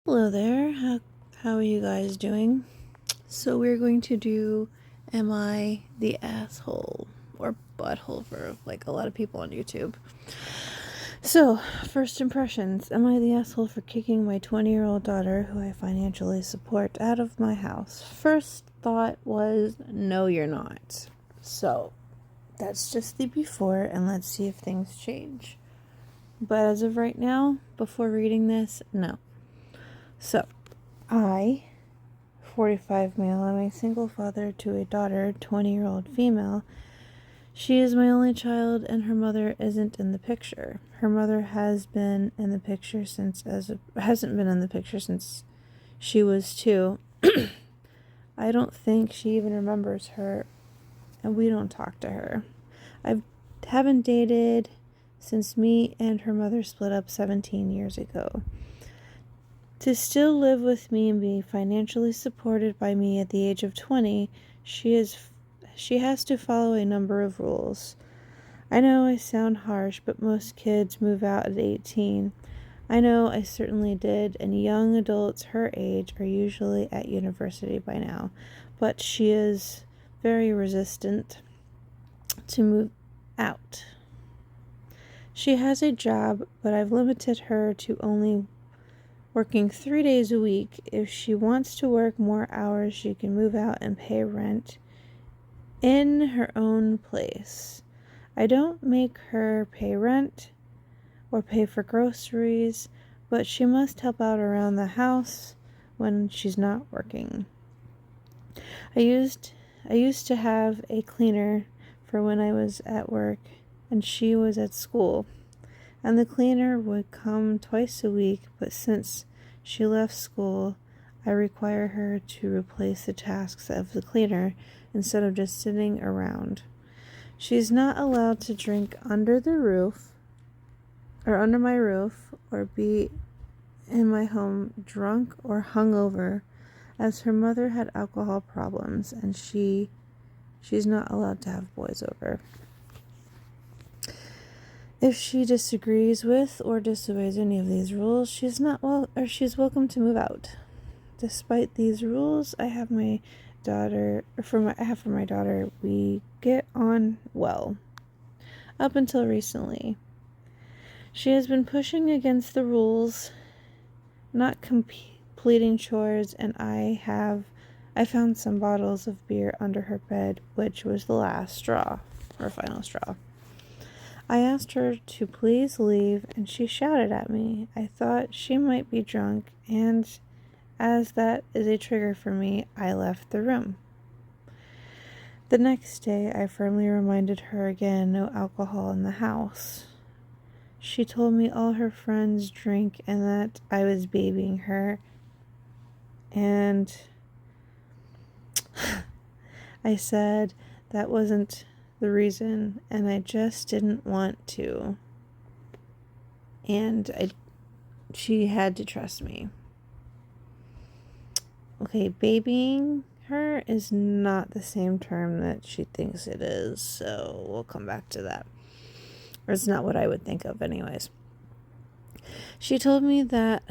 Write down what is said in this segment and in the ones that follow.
Hello there. How are you guys doing? So we're going to do Am I the Asshole or Butthole for like a lot of people on YouTube. So, first impressions. Am I the asshole for kicking my 20-year-old daughter, who I financially support, out of my house? First thought was, no, you're not. So, that's just the before, and let's see if things change. But as of right now, before reading this, no. So, I, 45 male, am a single father to a daughter, 20-year-old female. She is my only child, and her mother isn't in the picture. Her mother hasn't been in the picture since she was 2. I don't think she even remembers her, and we don't talk to her. I haven't dated since me and her mother split up 17 years ago. To still live with me and be financially supported by me at the age of 20, she has to follow a number of rules. I know I sound harsh, but most kids move out at 18. I know I certainly did, and young adults her age are usually at university by now, but she is very resistant to move out. She has a job, but I've limited her to only working 3 days a week. If she wants to work more hours, she can move out and pay rent in her own place. I don't make her pay rent or pay for groceries, but she must help out around the house when she's not working. I used to have a cleaner for when I was at work and she was at school, and the cleaner would come twice a week, but since she left school, I require her to replace the tasks of the cleaner instead of just sitting around. She's not allowed to drink under my roof, or be in my home drunk or hungover, as her mother had alcohol problems, and she's not allowed to have boys over. If she disagrees with or disobeys any of these rules, she's welcome to move out. Despite these rules, I have for my daughter, we get on well. Up until recently. She has been pushing against the rules, not completing chores, and I found some bottles of beer under her bed, which was the last straw, or final straw. I asked her to please leave, and she shouted at me. I thought she might be drunk, and as that is a trigger for me, I left the room. The next day, I firmly reminded her again, no alcohol in the house. She told me all her friends drink and that I was babying her, and I said that wasn't the reason, and I just didn't want to, and she had to trust me. Okay, babying her is not the same term that she thinks it is, so we'll come back to that. Or it's not what I would think of anyways. She told me that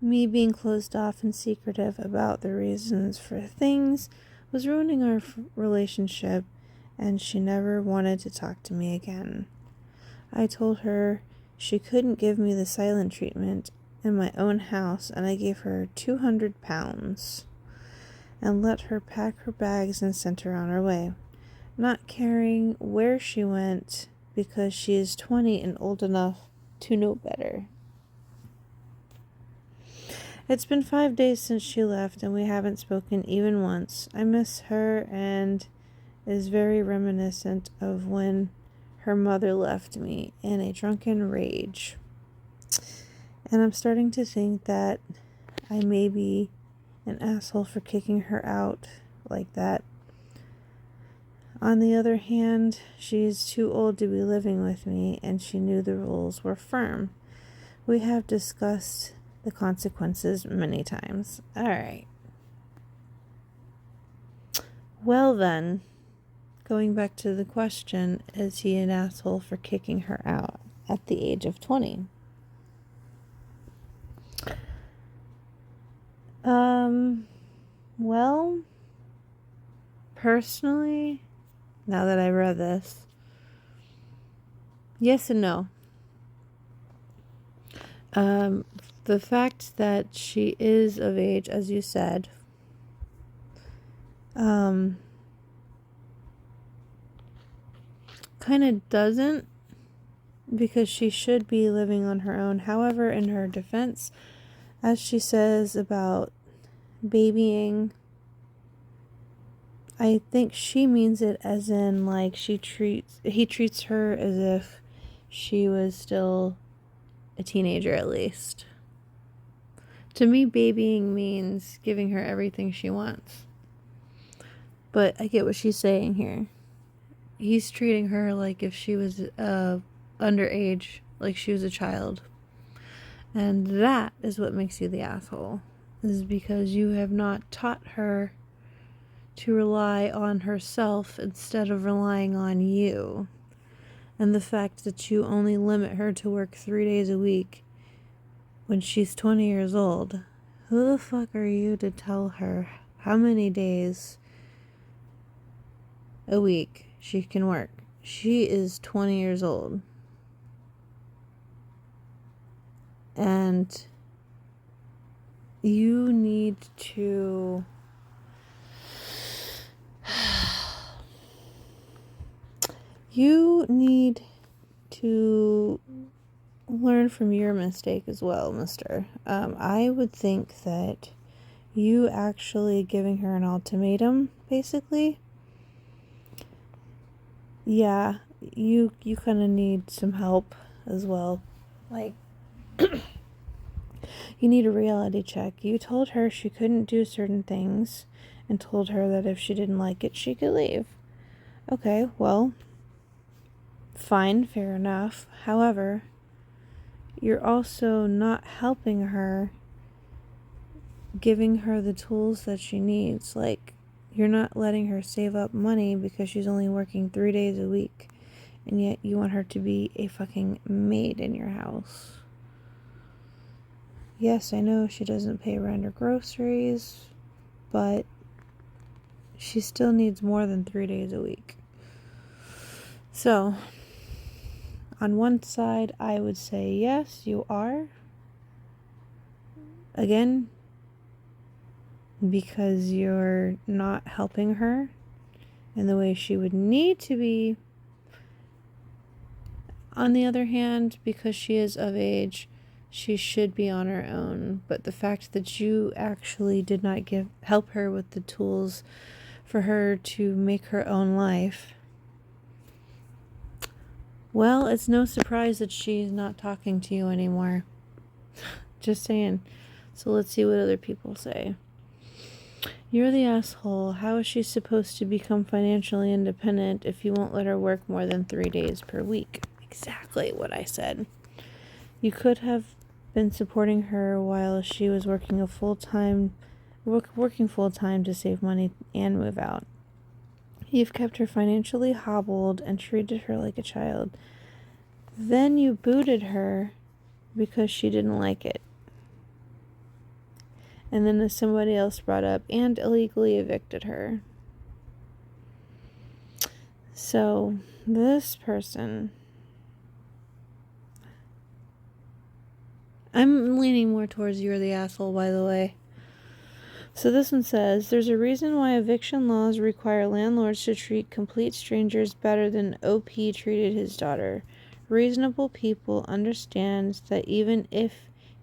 me being closed off and secretive about the reasons for things was ruining our relationship, and she never wanted to talk to me again. I told her she couldn't give me the silent treatment in my own house, and I gave her 200 pounds and let her pack her bags and sent her on her way, not caring where she went because she is 20 and old enough to know better. It's been 5 days since she left, and we haven't spoken even once. I miss her, and is very reminiscent of when her mother left me in a drunken rage. And I'm starting to think that I may be an asshole for kicking her out like that. On the other hand, she's too old to be living with me, and she knew the rules were firm. We have discussed the consequences many times. All right. Well then, going back to the question, is he an asshole for kicking her out at the age of 20? Well, personally, now that I read this, yes and no. The fact that she is of age, as you said, kind of doesn't, because she should be living on her own. However, in her defense, as she says about babying, I think she means it as in, like, he treats her as if she was still a teenager at least. To me, babying means giving her everything she wants. But I get what she's saying here. He's treating her like if she was underage, like she was a child. And that is what makes you the asshole. Is because you have not taught her to rely on herself instead of relying on you. And the fact that you only limit her to work 3 days a week when she's 20 years old. Who the fuck are you to tell her how many days a week she can work? She is 20 years old. And you need to learn from your mistake as well, mister. I would think that you actually giving her an ultimatum, basically, yeah, you kind of need some help as well. Like, you need a reality check. You told her she couldn't do certain things and told her that if she didn't like it, she could leave. Okay, well, fine, fair enough. However, you're also not helping her, giving her the tools that she needs. Like, you're not letting her save up money because she's only working 3 days a week, and yet you want her to be a fucking maid in your house. Yes, I know she doesn't pay rent or groceries, but she still needs more than 3 days a week. So, on one side, I would say yes, you are. Again, because you're not helping her in the way she would need to be. On the other hand, because she is of age, she should be on her own. But the fact that you actually did not help her with the tools for her to make her own life, well, it's no surprise that she's not talking to you anymore. Just saying. So let's see what other people say. You're the asshole. How is she supposed to become financially independent if you won't let her work more than 3 days per week? Exactly what I said. You could have been supporting her while she was working full-time to save money and move out. You've kept her financially hobbled and treated her like a child. Then you booted her because she didn't like it. And then, as somebody else brought up, and illegally evicted her. So, this person, I'm leaning more towards you're the asshole, by the way. So this one says, there's a reason why eviction laws require landlords to treat complete strangers better than OP treated his daughter. Reasonable people understand that even if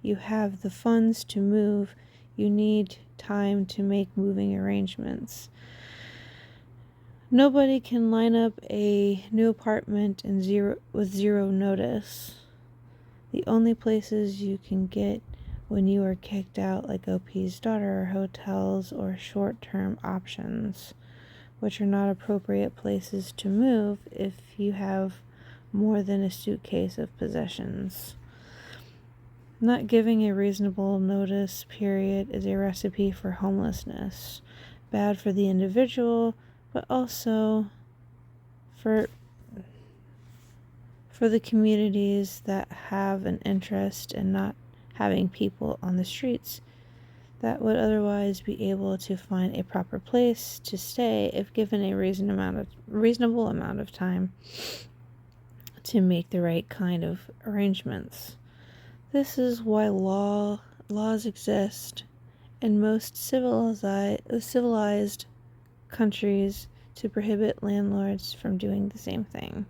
you have the funds to move, you need time to make moving arrangements. Nobody can line up a new apartment with zero notice. The only places you can get when you are kicked out, like OP's daughter, are hotels or short-term options, which are not appropriate places to move if you have more than a suitcase of possessions. Not giving a reasonable notice period is a recipe for homelessness. Bad for the individual, but also for the communities that have an interest in not having people on the streets that would otherwise be able to find a proper place to stay if given a reasonable amount of time to make the right kind of arrangements. This is why laws exist in most civilized countries to prohibit landlords from doing the same thing.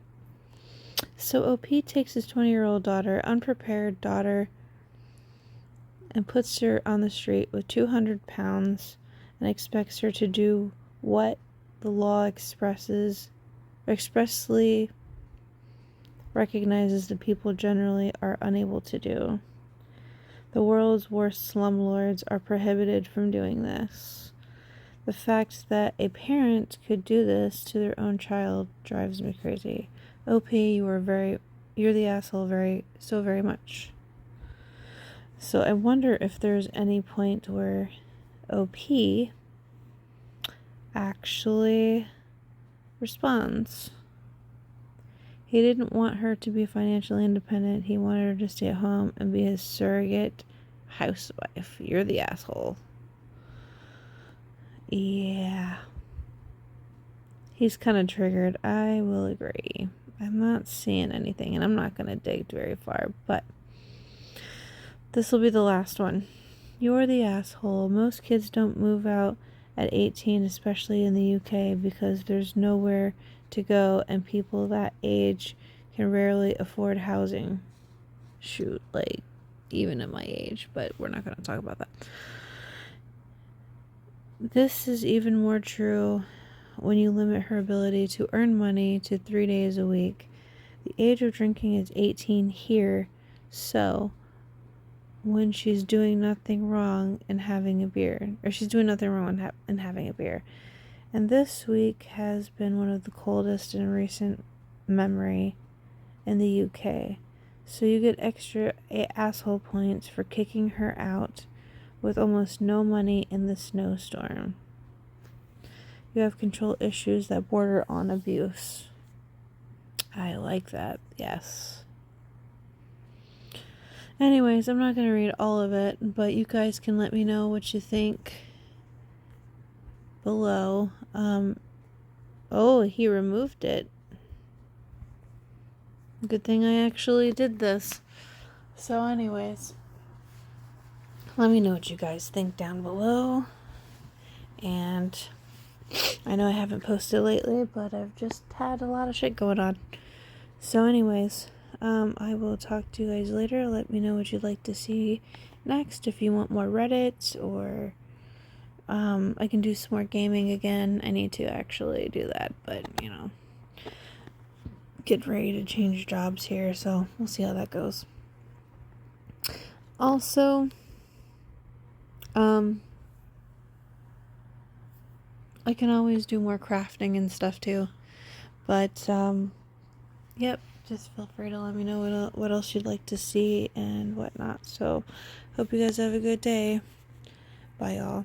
So OP takes his 20-year-old unprepared daughter, and puts her on the street with 200 pounds and expects her to do what the law expressly recognizes that people generally are unable to do. The world's worst slumlords are prohibited from doing this. The fact that a parent could do this to their own child drives me crazy. OP, you're the asshole so very much. So I wonder if there's any point where OP actually responds. He didn't want her to be financially independent. He wanted her to stay at home and be his surrogate housewife. You're the asshole. Yeah. He's kind of triggered. I will agree. I'm not seeing anything, and I'm not going to dig very far, but this will be the last one. You're the asshole. Most kids don't move out at 18, especially in the UK, because there's nowhere to go and people that age can rarely afford housing. Shoot, like, even at my age, but we're not going to talk about that. This is even more true when you limit her ability to earn money to 3 days a week. The age of drinking is 18 here, so when she's doing nothing wrong and having a beer, or she's doing nothing wrong and having a beer. And this week has been one of the coldest in recent memory in the UK. So you get extra asshole points for kicking her out with almost no money in the snowstorm. You have control issues that border on abuse. I like that, yes. Anyways, I'm not going to read all of it, but you guys can let me know what you think below. Oh, he removed it. Good thing I actually did this. So anyways, let me know what you guys think down below. And I know I haven't posted lately, but I've just had a lot of shit going on. So anyways, I will talk to you guys later. Let me know what you'd like to see next. If you want more Reddit, or I can do some more gaming again. I need to actually do that, but get ready to change jobs here, so we'll see how that goes. Also, I can always do more crafting and stuff too, but yep, just feel free to let me know what else you'd like to see and whatnot. So hope you guys have a good day. Bye, y'all.